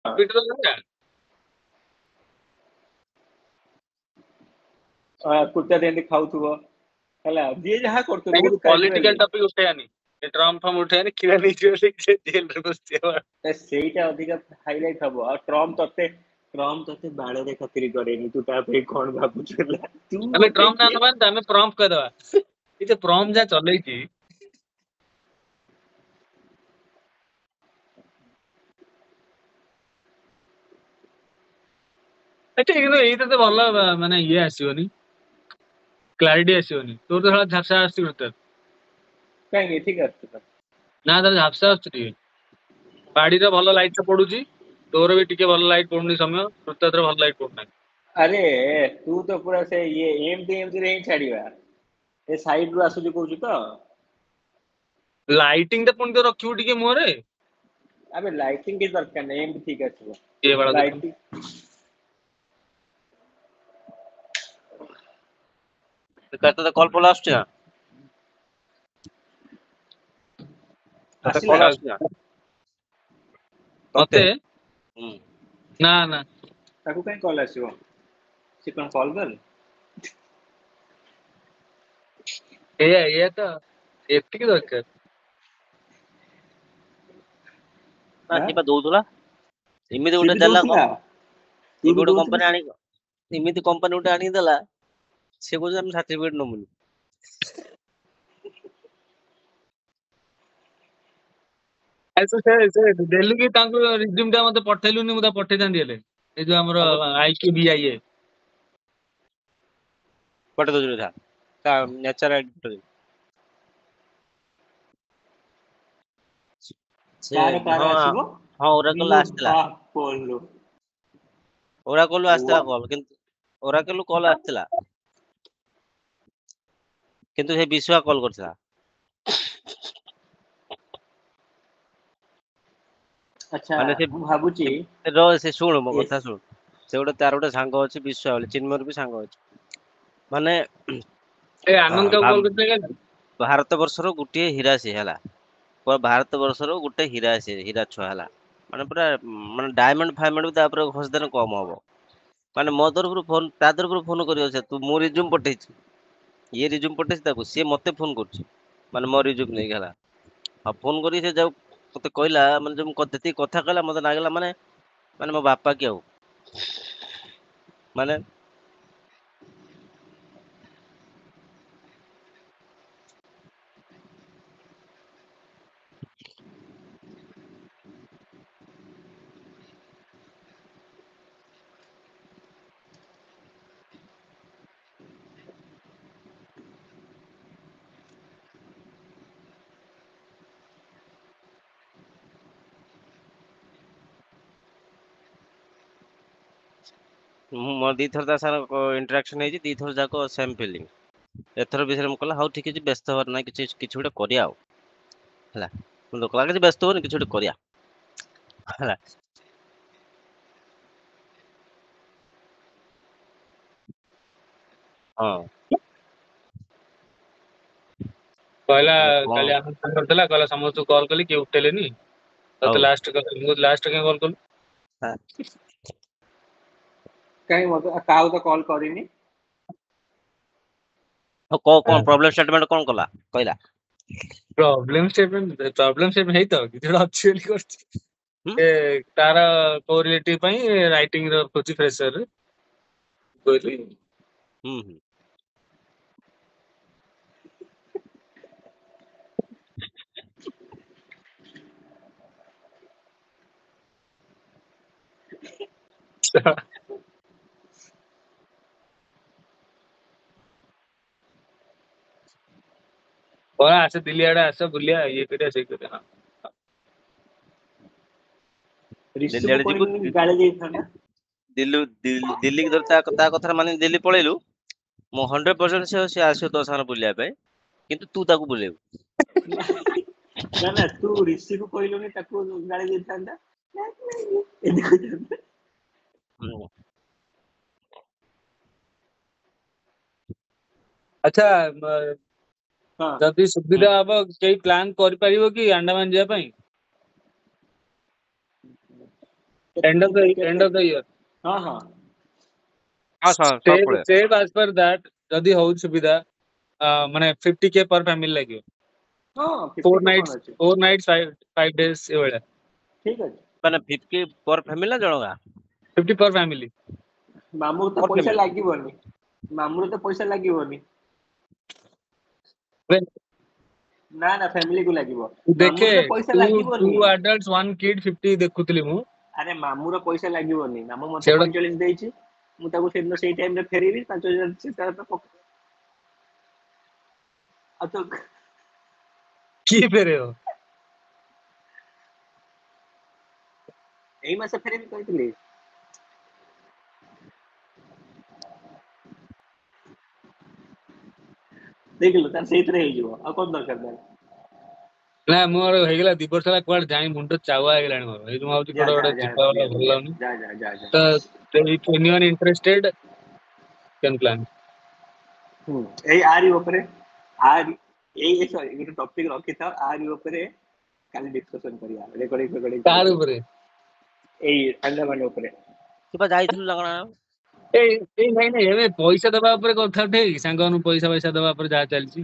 ପିଟି ଦଉଛନ୍ତି କୁର୍ତ୍ତା ଯେମିତି ଖାଉଥିବ ହେଲା, ଯିଏ ଯାହା କରୁଥିବ ବହୁତ ପଲିଟିକାଲ କ୍ୟାଜୁଆଲି। ଟପିକ ଉଠେଇବାନି, ଟ୍ରମ୍ପ ଫମ୍ ଉଠେଇବାନି, କ୍ଷୀର ନେଇଯିବ ଜେଲରେ ବସିବ। ସେଇଟା ଅଧିକା ହାଇଲାଇଟ ହବ। ଆଉ ଟ୍ରମ୍ପ ତତେ ବାଳରେ ଖାତିରି କରେନି, ତୁ ତା ପାଇଁ କଣ ଭାବୁଛୁ ହେଲା। ତୁ ଆମେ ଗୋଟେ ଟ୍ରମ୍ପ ନା କିଏ? ନବାନି ତ, ଆମେ ପ୍ରମ୍ପ କହିଦବା। ଏ ଯେ ପ୍ରମ୍ପ ଯାହା ଚଲେଇଛି ଏଠି, କିନ୍ତୁ ଏଇଟା ତ ଭଲ ମାନେ ଇଏ ଆସିବନି, କ୍ଲାରିଟି ଆସିବନି। ତୋର ତ ଶଳା ଝାପ୍ସା ଆସୁଛି ଗୋଟେ। କାହିଁକି ଠିକ ଆସୁଛି ତ? ନା ତାର ଝାପ୍ସା ଆସୁଛି ଟିକେ। ବାଡିର ଭଲ ଲାଇଟ୍ ଟା ପଡୁଛି, ତୋର ବି ଟିକେ ଭଲ ଲାଇଟ୍ ପଡୁନି ସମୟ, ପୃଥ୍ୱୀର ଭଲ ଲାଇଟ୍ ପଡୁନାହିଁ। ଆରେ ତୁ ତ ପୁରା ସେ ଇଏ ଏମତିରେ ହିଁ ଛାଡିବା। ଏ ସାଇଡ ରୁ ଆସୁଛି କହୁଛୁ ତ? ଲାଇଟିଂ ଟା ପୁଣି ତ ରଖିବୁ ଟିକେ ମୁହଁରେ। ଆବେ ଲାଇଟିଂ କିଛି ଦରକାର ନାହିଁ, ଏମିତି ଠିକ ଆସିବ ଏ ବାଳ ଦେଖୁନୁ। ଲାଇଟିଂ। ତତେ କଲ୍ ଫଲ୍ ଆସୁଛି ନା? ତତେ ଆସିଲା କଲ୍ ଆସୁଛି ନା? ମତେ ହୁଁ। ନା ନା। ତାକୁ କାହିଁ କଲ୍ ଆସିବ? ସେ କଣ କଲ୍ କର? ଏଇଆ ତ, ଏତିକି ଦରକାର। ନା ସିଏ ବା ଦଉଥିଲା, ଏମିତି ସିଏ ଗୋଟେ ବି ଦେଲା ଦଉଥିଲା, ତୁ ଏମିତି ବି ଗୋଟେ ଦଉଥିଲୁ। କମ୍ପାନୀ ଆଣି, ଏମିତି କମ୍ପାନୀ ଗୋଟେ ଆଣିକି ଦେଲା, ସେ କହୁଛି ଆମେ ସାର୍ଟିଫିକେଟ ନମୁନି। ଦେଲୁ କି ତାଙ୍କୁ ରିଜ୍ୟୁମ ଟା ମତେ ପଠେଇଲୁନି, ମୁଁ ତା ପଠେଇଥାନ୍ତି ହେଲେ। ଏଇ ଯୋଉ ଆମର IQVIA। ପଠେଇ ଦଉଛୁ ଦେଖା, ତା ନେଚର ଆଇଡି ସେ କାର ହଁ ଆସିବ? ହଁ ଓରାକଲ ଇଲୋ ଆସିଥିଲା, ବାପଲୋ। ଓରାକଲ ଆସିଥିଲା କଲ୍, କିନ୍ତୁ ଓରାକଲ କଲ୍ ଆସିଥିଲା, କିନ୍ତୁ ସେ ବିଶ୍ଵା କଲ୍ କରିଥିଲା। ଆଚ୍ଛା ମାନେ ମୁଁ ଭାବୁଛି ସେ ଶୁଣୁ ମୋ ଏ କଥା ଶୁଣୁ, ସେ ଗୋଟେ ତାର ଗୋଟେ ସାଙ୍ଗ ଅଛି ବିଶ୍ଵା ବୋଲି, ଚିନ୍ମୟର ବି ସାଙ୍ଗ ଅଛି। ମାନେ ଏ ଆନନ୍ଦ କାକୁ କଲ୍ କରିଥିଲେ କାଲି? ଭାରତ ବର୍ଷର ଗୋଟିଏ ହୀରା ସିଏ ହେଲା, ପୁରା ଭାରତ ବର୍ଷର ଗୋଟେ ହୀରା ସିଏ, ହୀରା ଛୁଆ ହେଲା। ମାନେ ପୁରା ମାନେ ଡାଇମଣ୍ଡ ଫାଇମଣ୍ଡ ବି ତାପରେ ଘଷିଦେଲେ କମ ହବ। ମାନେ ମୋ ତରଫରୁ ଫୋନ, ତା ତରଫରୁ ଫୋନ କରିବ ସେ, ତୁ ମୁଁ ରିଜ୍ୟୁମ ପଠେଇଛି, ଇଏ ରିଜ୍ୟୁମ ପଠେଇଛି ତାକୁ, ସିଏ ମତେ ଫୋନ କରୁଛି, ମାନେ ମୋ ରିଜ୍ୟୁମ ନେଇକି ହେଲା। ଆଉ ଫୋନ କରି ସେ ଯାଉ ମତେ କହିଲା, ମାନେ ଯୋଉ ଯେତିକି କଥା କହିଲା ମତେ ଲାଗିଲା ମାନେ ମୋ ବାପା କି ଆଉ, ମାନେ ମୋର ଦିଥର ତା ସାଙ୍ଗରେ ଇଣ୍ଟରାକ୍ସନ ହେଇଛି, ଦିଥର ଯାକ ସେମ୍ ଫିଲିଂ। ଏଥର ବିଷୟରେ ମୁଁ କହିଲା ହଉ ଠିକ ଅଛି, ବ୍ୟସ୍ତ ହବାର ନାହିଁ, କିଛି ଗୋଟେ କରିବା ଆଉ ହେଲା। ମୁଁ ତ କହିଲା କିଛି ବ୍ୟସ୍ତ ହବନି, କିଛି ଗୋଟେ କରିବା ହେଲା। ହଁ କହିଲା କଣ କାଲି ଆନନ୍ଦ ଫୋନ କରିଥିଲା, କହିଲା ସମସ୍ତଙ୍କୁ କଲ୍ କଲି କିଏ ଉଠେଇଲେନି, ହଉ ତତେ ଲାଷ୍ଟ କାହିଁ କଲ୍ କଲୁ? କାହିଁ ମତେ କାହାକୁ ତ କଲ୍ କରିନି। ହଉ କଣ ପ୍ରୋବ୍ଲେମ ଷ୍ଟେଟମେଣ୍ଟ କଣ କଲା କହିଲା? ପ୍ରୋବ୍ଲେମ ଷ୍ଟେଟମେଣ୍ଟ ହେଇତ କିଛି ଗୋଟେ ଅଛି ବୋଲି କରିଛି। ହୁଁ ତାର କୋ ରିଲେଟିଭ ପାଇଁ ରାଇଟିଂ ର ଖୋଜି ଫ୍ରେସରରେ କହିଲି। ହୁଁ ହୁଁ। ଆସ ଦିଲ୍ଲୀ ଆଡେ ଆସ ବୁଲିବା, ଇଏ କରିବା ସିଏ କରିବା। ଦିଲ୍ଲୀ ରିଷିକୁ ଆଡେ ଯିବୁ, କହିଲୁନି ଗାଳି ଦେଇଥାନ୍ତା। ଦିଲ୍ଲୀ ଧର ତା କଥା ମାନେ ଦିଲ୍ଲୀ ପଳେଇଲୁ, ମୁଁ 100% ସେ ଆସିବ ତୋ ସାଙ୍ଗରେ ବୁଲିବା ପାଇଁ, କିନ୍ତୁ ତୁ ତାକୁ ବୁଲେଇବୁ। ନା ତୁ ରିଷିକୁ କହିଲୁନି, ତାକୁ ଗାଳି ଦେଇଥାନ୍ତା। ଏମିତି କହିଥାନ୍ତା। ହୁଁ। ଆଚ୍ଛା ହଁ ଯଦି ସୁବିଧା ହବ, କେହି ପ୍ଲାନ୍ କରିପାରିବ କି ଆଣ୍ଡାମାନ ଯିବା ପାଇଁ? end of the year हाँ हाँ ହଁ ସବୁ ପଳେଇବ। save as per that ଯଦି ହଉଛି ସୁବିଧା ମାନେ 50K per family ଲାଗିବ हाँ 4 50K nights कौन अच्छे 5 days ଏଭଳିଆ ठीक ଅଛି ମାନେ 50 per family ନା ଜଣକା? 50 per family ମାମୁଁ ତ Per ପଇସା family। ଲାଗିବନି ମାମୁଁର ତ ପଇସା ଲାଗିବନି ନା ନା ଫ୍ୟାମିଲି କୁ ଲାଗିବ ଦେଖେ ମାମୁଁର ତ ପଇସା two ଲାଗିବନି adults 1 kid 50 ଦେଖୁଥିଲି ମୁଁ ଆରେ ମାମୁଁର ପଇସା ଲାଗିବନି ମାମୁଁ ମତେ ସେଗୁଡା 45 ଦେଇଛି ମୁଁ ତାକୁ ସେଦିନ ସେଇ ଟାଇମ ରେ ଫେରେଇବି 5000 ସେ ତାର ତ ଆଉ ତ କିଏ ଫେରେଇବ ଏଇ ମାସ ଫେରେଇବି କହିଥିଲି ଦେଖିଲୁ ତାର ସେଇଥିରେ ହେଇଯିବ ଆଉ କଣ ଦରକାର ତାର ନା ମୋର ହେଇଗଲା 2 ବର୍ଷ ହେଲା କୁଆଡେ ଯାଇ ମୁଣ୍ଡ ଚାୱା ହେଇଗଲାଣି ମୋର ଏଇ ମୁଁ ଭାବୁଛି ଯା କୁଆଡେ ଯା ଗୋଟେ ଯା ଯିବା ବୁଲିଆ ଭଲ ବୁଲିଆ ଲାଗୁନି ଯା ଯା ଯା ଯା ତ if anyone interested can plan ଏଇ ଆରି ଉପରେ ଆରି ଏଇ ସରି ଗୋଟେ ଟପିକ ରଖିଥାଅ ଆରି ଉପରେ କାଲି ଡିସ୍କସନ କରିବା ରେକର୍ଡିଂ କାହାର କରିକି ଉପରେ ଏଇ ଆଣ୍ଡାମାନ ଉପରେ ତୁ ବା ଯାଇଥିଲୁ ନା କଣ? ଏଇ ଏଇ ନାଇଁ ଏବେ ପଇସା ଦବା ଉପରେ କଥା ଉଠେ କି ସାଙ୍ଗମାନଙ୍କୁ ପଇସା ଦବା ଉପରେ ଯାହା ଚାଲିଛି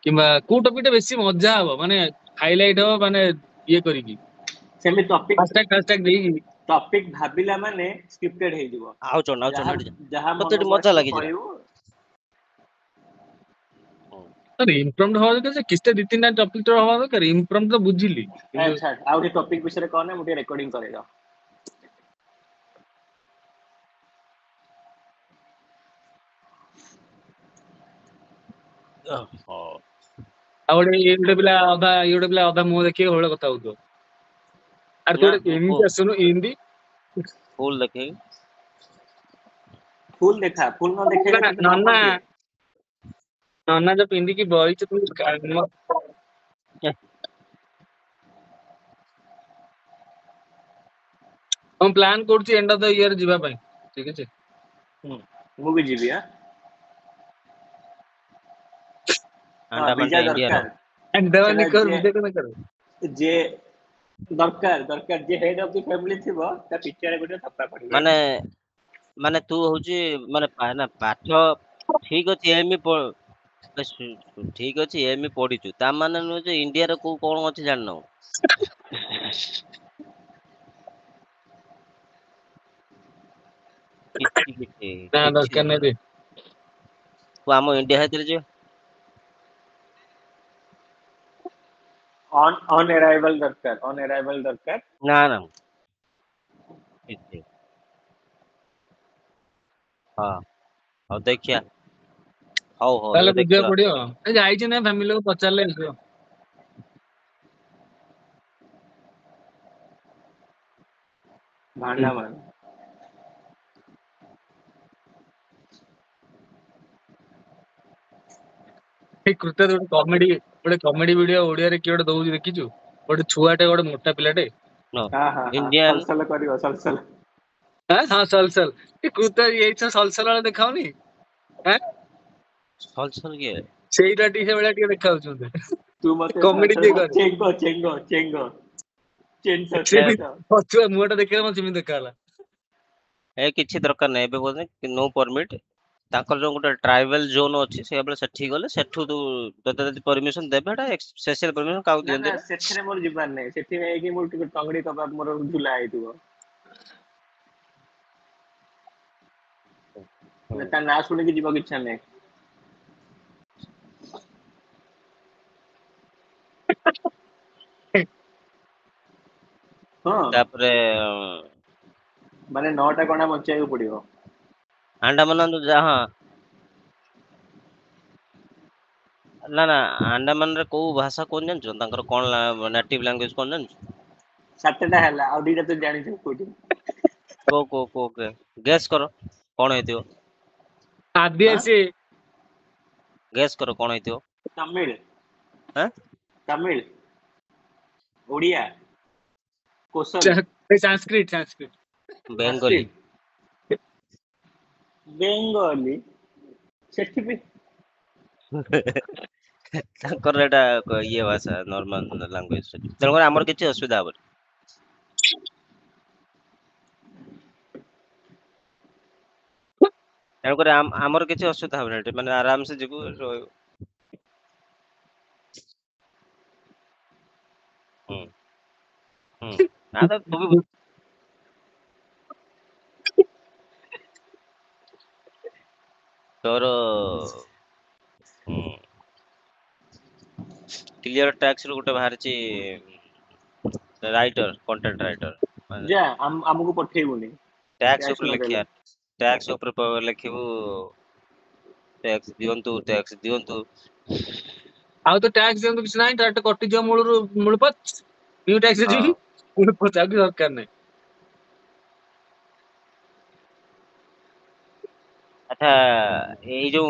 କିମ୍ବା କୋଉ ଟପିକ ଟା ବେଶୀ ମଜା ହବ ମାନେ ହାଇଲାଇଟ ହବ ମାନେ ଇଏ କରିକି ସେମିତି ହାସଟ୍ୟାଗ ଦେଇକି ଟପିକ ଭାବିଲା ମାନେ ସ୍କ୍ରିପ୍ଟେଡ ହେଇଯିବ ଆଉ ଚଣ୍ଡ ଯାହା ଏଠି ଯା। ଯାହା ମତେ ଏଠି ମନକୁ ମଜା ଆସିବ ଲାଗିଛି ନା। କହିବୁ ଇମ୍ପ୍ରମ୍ପ୍ଟ ହବା ଦରକାର ଯେ କିଛି 2-3ଟା ଟପିକ ତ ହବା ଦରକାର ଇମ୍ପ୍ରମ୍ପ୍ଟ ତ ବୁଝିଲି କିନ୍ତୁ ଆଚ୍ଛା ଆଉ ଗୋଟେ ଟପିକ ବିଷୟରେ କହନା ମୁଁ ଟିକେ ରେକର୍ଡିଂ କରେଇର ହଉ। ଆଉ ଗୋଟେ ପିଲା ଅଧା ମୁହଁ ଦେଖିକି ଭଳିଆ କଥା ହଉଥିବ ଆରେ ତୁ ନା ଗୋଟେ ଏମିତି ଆସୁନୁ ଏମିତି ଫୁଲ ଦେଖେଇ ଫୁଲ ଦେଖା ଫୁଲ ନ ଦେଖେଇଲେ ତତେ ନନା ନବ କିଏ ନନା ଯୋଉ ପିନ୍ଧିକି ବଇଛୁ ତୁ ମୁଁ ପ୍ଲାନ୍ କରୁଛି ଏଣ୍ଡ ଅଫ ଦ ଇୟର ଯିବା ପାଇଁ ଠିକ ଅଛି ମୁଁ ବି ଯିବି ହଁ ଆଣ୍ଡାମାନ ଟା ଭିଜା ଇଣ୍ଡିଆର ଦରକାର ଆଣ୍ଡାମାନ ସେଟା ନିକୋବର ଭିଡ଼ିଓ କଣ କର ଯେ ଦରକାର ଯେ ହେଡ ଅଫ ଦି ଫ୍ୟାମିଲି ଥିବ ତା ପିଛାରେ ଗୋଟେ ଥପ୍ପା ପଡିବ ମାନେ ମାନେ ତୁ ହଉଛି ମାନେ ନା ପାଠ ଠିକ ଅଛି ଠିକ ଅଛି ଏମି ପଢିଛୁ ତା ମାନେ ନୁହେଁ ଯେ ଇଣ୍ଡିଆରେ କୋଉ କଣ ଅଛି ଜାଣିନୁ ନା କିଛି ଦରକାର ନାହିଁ ରେ ତୁ ଆମ ଇଣ୍ଡିଆ ଭିତରେ ଯିବ ଅନ୍ ଏରାଇଭାଲ ଦରକାର ନା ନା କିଛି ହଁ ହଉ ଦେଖିଆ ହଉ ତାହେଲେ ଏବେ ବୁଝିବାକୁ ଦେଖିବା ପଡିବ ଯାଇଛି ନା ଫ୍ୟାମିଲି ଲୋକ ପଚାରିଲେ ଆସିବ ଭାଣ୍ଡା ମାନ କୃତ ଗୋଟେ କମେଡି ଭିଡିଓ ଓଡିଆରେ କିଏ ଗୋଟେ ଦଉଛି ଦେଖିଛୁ ଗୋଟେ ଛୁଆଟେ ଗୋଟେ ମୋଟା ପିଲାଟେ ହଁ ଇଣ୍ଡିଆନ ସଲସଲ କରିବ ସଲସଲ ହଁ ସଲସଲ କୃତ ଏଇ ସଲସଲ ଦେଖାଉନି ସଲସଲ କିଏ ସେଇଟା ଟିକେ ସେଇଭଳିଆ ଟିକେ ଦେଖା ଯାଉଛି ତୁ ମତେ କମେଡି କିଏ ସଲସଲ କରେ ଚେଙ୍ଗ ସେ ବି ପଛୁଆ ମୁହଁ ଟା ଦେଖିଲେ ମତେ ସେମିତି ଦେଖା ହେଲା ଏ କିଛି ଦରକାର ନାହିଁ ଏବେ କହୁଛନ୍ତି ନୋ ପରମିଟ ତାଙ୍କର ଯୋଉ ଗୋଟେ ଟ୍ରାଇବାଲ ଜୋନ ଅଛି ସେଠିକି ଗଲେ ସେଠୁ ତତେ ଯଦି ପରମିଶନ ଦେବେ ହେଟା ସ୍ପେଶାଲ ପରମିଶନ କାହାକୁ ନା ଦିଅନ୍ତି ସେଥିରେ ମୋର ଯିବାର ନାହିଁ ସେଠି ଯାଇକି ମୋର ଟିକେ ଟଙ୍ଗଡି କବାବ ମୋର ଝୁଲା ହେଇଥିବ ତା ନାଁ ଶୁଣିକି ଯିବାକୁ ଇଚ୍ଛା ନାହିଁ ହଁ ତାପରେ ମାନେ 9ଟା କଣା ବଞ୍ଚେଇବାକୁ ପଡିବ ଆଣ୍ଡାମାନ ଯାହା ନା ଆଣ୍ଡାମାନରେ କୋଉ ଭାଷା କୁହନ୍ତି ଜାଣିଛୁ ତାଙ୍କର କଣ ନେଟିଭ ଲାଙ୍ଗୁଏଜ କଣ ଜାଣିଛୁ 7ଟା ହେଲା ଆଉ 2ଟା ତୁ ଜାଣିଛୁ କୋଉଠି କୋଉ ଗେସ୍ କର କଣ ହେଇଥିବ ହଁ ଆଦିବାସୀ ଗେସ୍ କର କଣ ହେଇଥିବ ତାମିଲ ଆଁ ତାମିଲ ଓଡ଼ିଆ କୋଶଲ ସାଂସ୍କ୍ରିଟ ବେଙ୍ଗଲି ସଂସ୍କୃତ ବେଙ୍ଗଲି ସେଠି ବି ତାଙ୍କର ଏଇଟା ଇଏ ଭାଷା ନର୍ମାଲ ଲାଙ୍ଗୁଏଜ ତେଣୁକରି ଆମର କିଛି ଅସୁବିଧା ହବନି ତେଣୁକରି ଆମର କିଛି ଅସୁବିଧା ହବନି ଏଠି, ମାନେ ଆରାମସେ ଯିବୁ ରହିବୁ। ହୁଁ ହୁଁ ନା ତ ତୁ ବି ତୋର କ୍ଲିୟର ଟ୍ୟାକ୍ସ ରୁ ଗୋଟେ ବାହାରିଛି ରାଇଟର, କଣ୍ଟେଣ୍ଟ ରାଇଟର, ମାନେ ଯା ଆମକୁ ପଠେଇବୁନି ଟ୍ୟାକ୍ସ ଟ୍ୟାକ୍ସ ଉପରେ ନଦେଲେ। ଲେଖିବା, ଟ୍ୟାକ୍ସ ଉପରେ ଲେଖିବୁ ଟ୍ୟାକ୍ସ ଦିଅନ୍ତୁ, ଟ୍ୟାକ୍ସ ଦିଅନ୍ତୁ। ଆଉ ତ ଟ୍ୟାକ୍ସ ଦିଅନ୍ତୁ କିଛି ନାହିଁ, ଡାଇରେକ୍ଟ କଟିଯିବ ମୂଳରୁ ମୂଳ ପଚ ନ୍ୟୁ ଟ୍ୟାକ୍ସ ହଁ ଯିବି ମୂଳ ପଚ, ଆଉ କିଛି ଦରକାର ନାହିଁ। ଆଚ୍ଛା, ଏଇ ଯୋଉ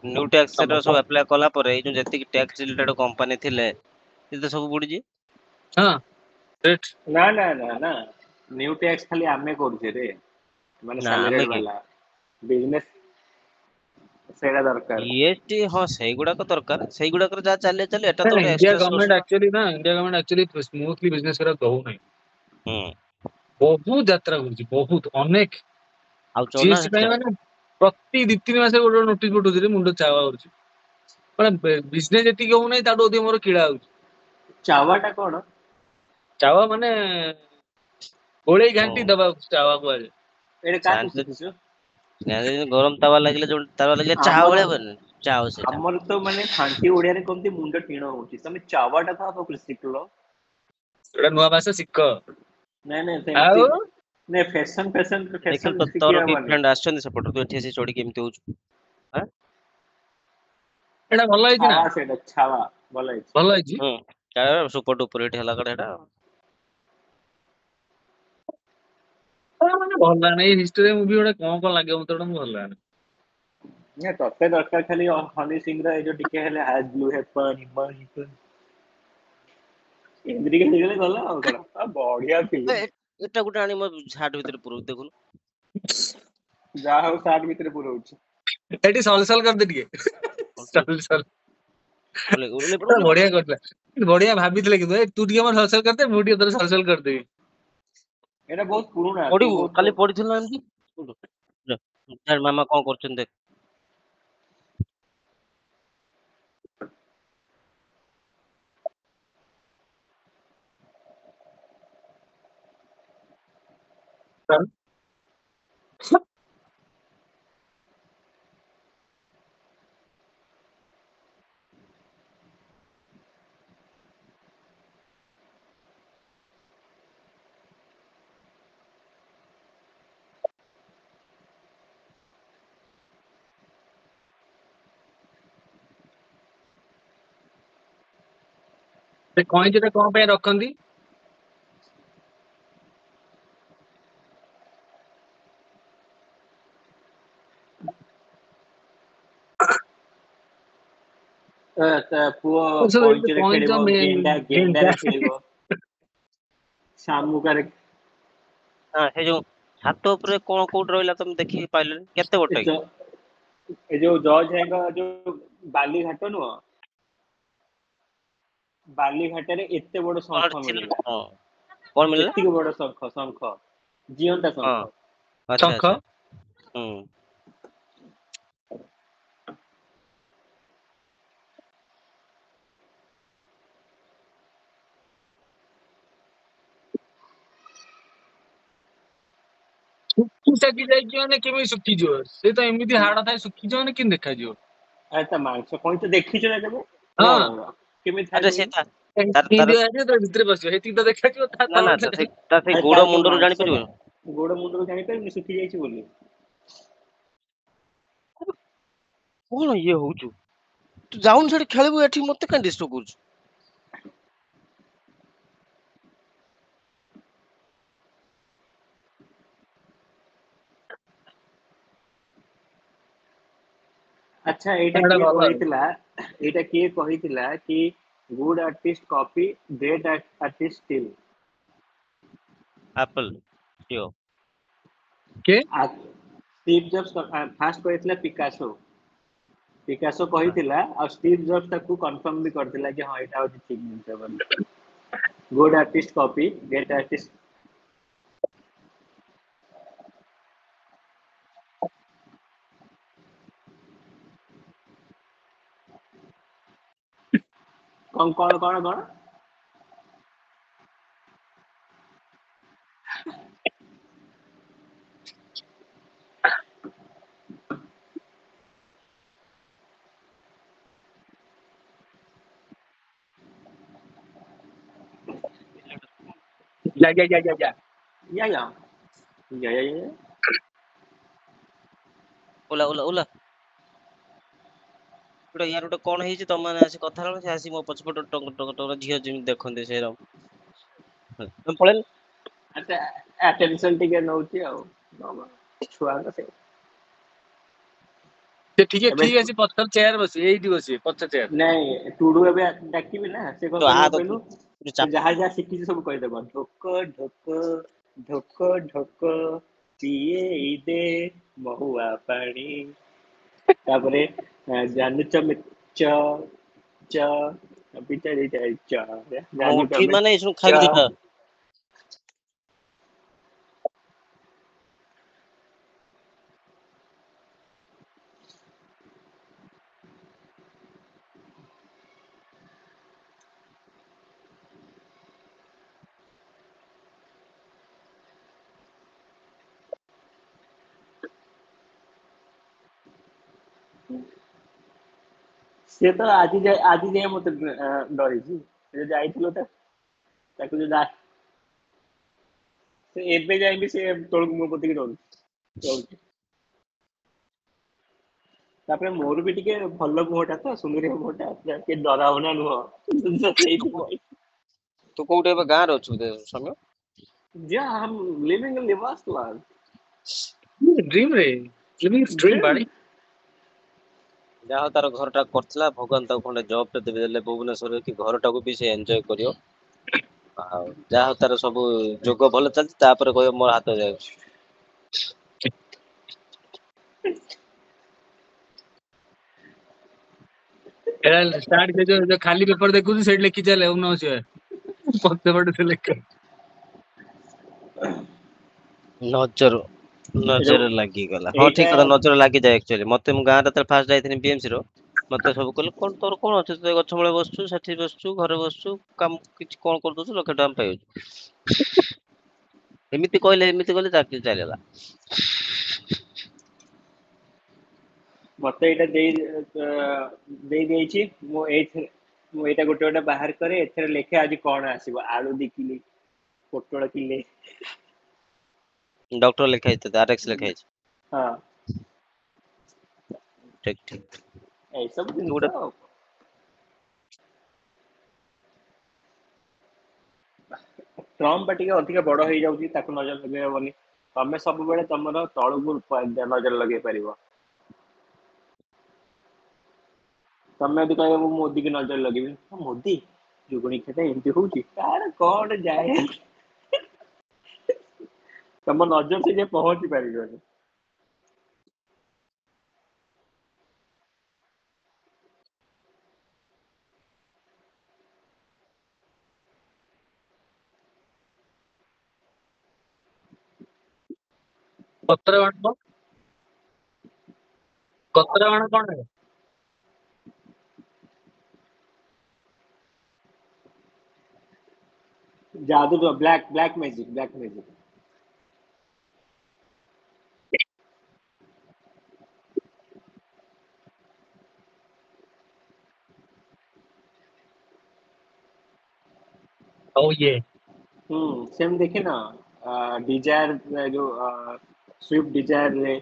ନ୍ୟୁ ଟ୍ୟାକ୍ସ ସେଟା ସବୁ ଆପ୍ଲାଏ କଲା ପରେ ଏଇ ଯୋଉ ଯେତିକି ଟ୍ୟାକ୍ସ ରିଲେଟେଡ୍ କମ୍ପାନୀ ଥିଲେ ସେ ତ ସବୁ ବୁଡିଛି। ହଁ ଗ୍ରେଟ୍। ନା ନା ନା ନା, ନ୍ୟୁ ଟ୍ୟାକ୍ସ ଖାଲି ଆମେ କରୁଛେ ରେ, ମାନେ ନା ଆମେ ସାଲେରିଡ୍ କି ବାଲା ବିଜନେସ ସେଇଟା ଦରକାର। ଜିଏସଟି, ହଁ ସେଇଗୁଡାକ ଦରକାର, ସେଇଗୁଡାକରେ ଯାହା ଚାଲେ ଚାଲେ, ଏଟା ତ ନା ଗୋଟେ India extra source. Government actually ନା, India government actually smoothly business କରିବାକୁ ଦଉନାହିଁ। ହୁଁ ବହୁତ ଯାତ୍ରା କରୁଛି, ବହୁତ ଅନେକ ଆଉ ଚନା ଜିଏସଟି ପାଇଁ, ମାନେ ପ୍ରତି 2-3 ମାସରେ ଗୋଟେ ଗୋଟେ ନୋଟିସ ପଠଉଛି, ମୁଣ୍ଡ ଚାୱା କରୁଛି। ମାନେ ବିଜନେସ ଯେତିକି ହଉନାହିଁ ତାଠୁ ଅଧିକ ମୋର କିଳା ହଉଛି। ଚାୱା ଟା କଣ? ଚାୱା ମାନେ ଗୋଳେଇ ହଁ ଘାଣ୍ଟି ଦବା ଚାୱା କୁହାଯାଏ। ଏଇଟା କାହାଠୁ ଶିଖିଛୁ? ଗରମ ତାୱା ଲାଗିଲେ, ଯୋଉ ତାୱା ଲାଗିଲେ ଚା ଆମର ଭଳିଆ ହୁଏନି, ଚା ସେଇଟା। ଆମର ତ ମାନେ ଖାଣ୍ଟି ଓଡିଆରେ କହନ୍ତି ମୁଣ୍ଡ ଟିଣ ହଉଛି, ତମେ ଚାୱା ଟା କାହାଠୁ ଶିଖିଲ? ଏଟା ନୂଆ ଭାଷା ଶିଖ। ନାଇଁ ନାଇଁ ସେମିତି ଆଉ ନାଇଁ, ଫ୍ୟାସନ ଦେଖିଲୁ ଶିଖି ତୋର କିଏ ହବନି। ଫ୍ରେଣ୍ଡ ଆସିଛନ୍ତି ସେପଟରୁ, ତୁ ଏଠି ଆସି ଚଢିକି ଏମିତି ହଉଛୁ। ଆଁ? ଏଟା ଭଲ ହେଇଛି ନା, ଛାବା ସେଇଟା ଛାବା ଭଲ ହେଇଛି। ଭଲ ହେଇଛି। ହୁଁ, ସୁପର ଡୁପର ହିଟ ହେଲା କଡେ ଏଟା। ମାନେ ଭଲ ଲାଗେନି ଏଇ ହିଷ୍ଟୋରିଆ ମୁଭି ଗୁଡା, କଣ ଲାଗିବ ମତେ ଗୋଟେ, ଭଲ ଲାଗେନି। ତତେ ଦରକାର ଖାଲି ହନି ସିଂ ର ଏଇ ଯୋଉ ଟିକେ ହେଲେ ହାଜ ବ୍ଲୁ ହେପନ ଏମିତି ଟିକେ ହେଇଗଲେ ଗଲା, ଆଉ କଣ ବଢିଆ ଫିଲ୍ମ। ଏଟା ଗୋଟେ ଆଣି ମୋ ଝାଟ ଭିତରେ ପୁରଉ ଦେଖୁନୁ। ଯାହା ହଉ ସାର୍ଟ ଭିତରେ ପୁରଉଛି। ଏଠି ସଲସଲ କରିଦେ ଟିକେ, ସଲସଲ। ବଢିଆ କରିଥିଲା, ବଢିଆ ଭାବିଥିଲେ, କିନ୍ତୁ ତୁ ଟିକେ ମୋର ସଲସଲ କରିଦେ, ମୁଁ ଟିକେ ତୋର ସଲସଲ କରିଦେବି। ଏଇଟା ବହୁତ ପୁରୁଣା, ତୁ ପଢିବୁ, ବହୁତ କାଲି ପଢିଥିଲୁ ନା ଏମିତି। ମାମା କଣ କରୁଛନ୍ତି ଦେଖ। ସେ କଇଁଚିଟା କଣ ପାଇଁ ରଖନ୍ତି? ତା ପୁଅ ସବୁ ଏମିତି କଇଁଚିରେ କଇଁଚ ଖେଳିବ, ଗେଣ୍ଡା ଗେଣ୍ଡାରେ ଖେଳିବ, ଶାମୁକାରେ। ହଁ, ସେ ଯୋଉ ଛାତ ଉପରେ କଣ କୋଉଠି ରହିଲା ତମେ ଦେଖିକି ପାଇଲନି, କେତେ ଏ ବଡ କି? ଏ ଯୋଉ ଜଜ ଭାଇଙ୍କ ଯୋଉ ବାଲିଘାଟ ନୁହଁ, ବାଲିଘାଟରେ ଏତେ ବଡ କଣ ଶଙ୍ଖ ଥିଲା? ମିଳିଲା। ହଁ, କଣ ମିଳିଲା? ଏତିକି ବଡ ଶଙ୍ଖ ଜିଅନ୍ତା ହଁ, ଶଙ୍ଖ। ଆଚ୍ଛା ଶଙ୍ଖ। ଆଚ୍ଛା। ହୁଁ। ଶୁଖି ଶାଖି ଯାଇଛି ମାନେ କେମିତି ଶୁଖିଯିବ? ସେ ତ ଏମିତି ହାଡ ଥାଏ, ଶୁଖିଯିବ ମାନେ କେମିତି ଦେଖାଯିବ? ଆରେ ତା ମାଂସ କଇଁଚ ଦେଖିଛୁ ନା କେବେ? ର ହଁ, ର ର କେମିତି ଥାଏ ଆରେ କହିଲୁ? ସେଟା ଏମିତି ବାହାରିବ, ତା ଭିତରେ ପଶିବ, ସେତିକି ତ ଦେଖାଯିବ, ତା ନା ନା, ତଳକୁ ଦେଖାଯିବ। ତା ସେଇ ଆରେ ଗୋଡ ତାର ଯୋଉ ମୁଣ୍ଡରୁ ମାଂସ ଟା, ଜାଣିପାରିବନି। ଗୋଡ ମୁଣ୍ଡରୁ ଜାଣିପାରିବୁନି ଶୁଖି ଯାଇଛି ବୋଲି। କଣ ଇଏ ହଉଛୁ? ତୁ ଯାଉନୁ ସେଠି ଖେଳିବୁ, ଏଠି ମତେ କାଇଁ ଡିଷ୍ଟର୍ବ କରୁଛୁ? ଆଚ୍ଛା, ଏଇଟା ଏଇଟା କିଏ ଭଲ ଆଉ। କହିଥିଲା? ଏଇଟା କିଏ କହିଥିଲା କି good artist copy, great artist steal? Apple CEO. କିଏ? ଷ୍ଟିଭ ଜବ୍ସ ଫାଷ୍ଟ କହିଥିଲା ପିକାସୋ। ପିକାସୋ କହିଥିଲା, ଆଉ ଷ୍ଟିଭ ଜବ୍ସ ତାକୁ କନଫର୍ମ ବି କରିଥିଲା କି ହଁ ଏଇଟା ହଉଛି ଠିକ ଜିନିଷ ବୋଲି। Good artist copy, great artist. କଣ ଯା ଯା ଯା ଯା ଯା ୟା ୟା ୟା ଓଲା ଓଲା ଓଲା ଗୋଟେ ୟାର ଗୋଟେ କଣ ହେଇଛି ତମ ମାନେ ଆସି କଥା ହେଲ ସେ ଆସି ମୋ ପଛପଟ ଟଙ୍ଗ ଟଙ୍ଗ ଟଙ୍ଗ ଝିଅ ଯେମିତି ଦେଖନ୍ତି ସେ ତମେ ପଳେଇଲ। ଆଟେନସନ ଟିକେ ନଉଛି ଆଉ ଛୁଆଙ୍କ ସେ ସେ ଟିକେ ଏବେ ଠିକ ଅଛି ପଛର ଚେୟାର ବସି ଏଇଠି ବସି ପଛ ଚେୟାର। ନାଇଁ ଟୁଡୁ ଏବେ ଡାକିବି ନା ସେ କଣ ତୁ ଆ କରିବ ତ କହିଲୁ ତୁ ସେ ଚାପ ଯାହା ଯାହା ଶିଖିଛି ସବୁ କହିଦବ ଢୋକ ଢୋକ ଢୋକ ଢୋକ ପିଏଇ ଦେ ମହୁଆ ପାଣି ତାପରେ ଜାନୁଚ ମିର୍ଚ च पिचर च ମୁଁ जानू ଉଠିବି टमे ମାନେ ଏଇ ସବୁ च ଖାଇକି ଯିବା। ସେ ତ ଆଜି ଯାଏ ମତେ ଡରିଛି ସେ ଯାଇଥିଲ ତାକୁ ଯୋଉ ସେ ଏବେ ଯାଇକି ସେ ତଳକୁ ମୋ ପତିକି ଡରୁଛି ତାପରେ ମୋର ବି ଟିକେ ଭଲ ମୁହଁଟା ତ ସୁନ୍ଦରିଆ ମୁହଁଟା ଟିକେ ଡରାବନା ନୁହଁ ତୁ କୋଉ- ସେଇଥିପାଇଁ ତୁ କୋଉଠି ଏବେ ଗାଁରେ ଅଛୁ ବୋଧେ ସମୟ। Yeah, I'm living in Livassland. Dream ରେ ଲିଭିଂ ଡ୍ରିମ Dream. ବାଡି। ଯାହା ହଉ ତାର ଘରଟା କରିଥିଲା ଭଗବାନ ତାକୁ ଖଣ୍ଡେ ଜବ୍ ଟେ ଦେବେ ଦେଲେ ଭୁବନେଶ୍ୱରରେ କି ଘରଟାକୁ ବି ସେ ଏନ୍ଜୟ କରିବ। ଆଉ ଯାହା ହଉ ତାର ସବୁ ଯୋଗ ଭଲ ଚାଲିଛି ତାପରେ କହିବ ମୋର ହାତ ଯାଉଛି। ଷ୍ଟାର୍ଟ ଯୋଉ ଖାଲି ପେପର ଦେଖୁଛୁ ସେଇଠି ଲେଖି ଚାଲେ ଓମ୍ ନମଃ ଶିବାୟ ପଛ ପଟେ ସେ ଲେଖ। ନଜର ଏଇଟା ନଜର ଲାଗିଗଲା ହଁ ଏଇଟା ଠିକ କଥା ନଜର ଲାଗିଯାଏ ଆକ୍ଚୁଆଲି ମତେ ମୁଁ ଗାଁରେ ଯେତେବେଳେ ଫାଷ୍ଟ ଯାଇଥିଲି ବିଏମସି ର ମତେ ସବୁ କହିଲେ କଣ ତୋର କଣ ଅଛି ତୁ ଗଛ ମୂଳେ ବସଛୁ ସେଠି ବସଛୁ ଘରେ ବସଛୁ କାମ କିଛି କଣ କରିଦଉଛୁ ଲକ୍ଷେ ଟଙ୍କା ପାଇଯାଉଛୁ। ଏମିତି କହିଲେ ଚାକିରି ଚାଲିଗଲା। ମତେ ଏଇଟା ଦେଇଛି ମୁଁ ଏଇଟା ଗୋଟେ ବାହାର କରେ ଏଥିରେ ଲେଖେ ଆଜି କଣ ଆସିବ ଆଳୁ 2 କିଲୋ ପୋଟଳ କିଲେ ଡକ୍ଟର ଲେଖା ହେଇଛି ଆରଏକ୍ସ ଲେଖା ହେଇଛି। ହଁ ଠିକ ଠିକ ଏଇସବୁ ତୁ ଗୋଟେ ଜିନିଷ ଆଉ ଟ୍ରମ୍ପ ବା ଟିକେ ଅଧିକା ବଡ ହେଇଯାଉଛି ତାକୁ ନଜର ଲଗେଇ ହବନି ତମେ ସବୁବେଳେ ତମର ତଳକୁ ନଜର ଲଗେଇ ପାରିବ। ତମେ ଯଦି କହିବ ମୁଁ ମୋଦି କି ନଜର ଲଗେଇବି ମୋଦି ଯୁଗଣୀ କ୍ଷେତ ଏମିତି ହଉଛି ତାର କଣ ଯାଏ ତମ ନଜର ସେ ଯାଏ ପହଞ୍ଚି ପାରିବନି। ପତ୍ର ବାଣ ପତ୍ର ବାଣ କଣ? जादू तो ब्लैक मैजिक ओ ये सेम देखे ना डिजायर जो स्विफ्ट डिजायर रे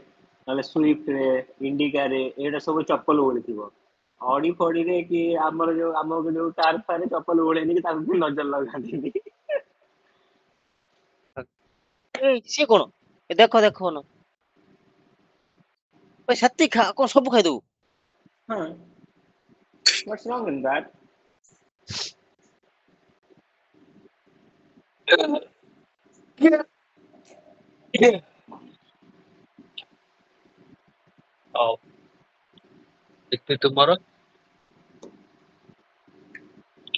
नले स्विफ्ट रे इंडिका रे एटा सब चप्पल ओळिथिबो ऑडी फॉडी रे कि हमर जो कार फारे चप्पल ओळेनी कि ताकू नजर लगानी ଏଇ ସିଏ କଣ ଏ ଦେଖ ଦେଖ ନା ଭାଇ ସେତିକି ଖା କଣ ସବୁ ଖାଇଦବୁ। हां व्हाट्स रॉन्ग इन दैट ହଉ ତୁମର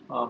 हां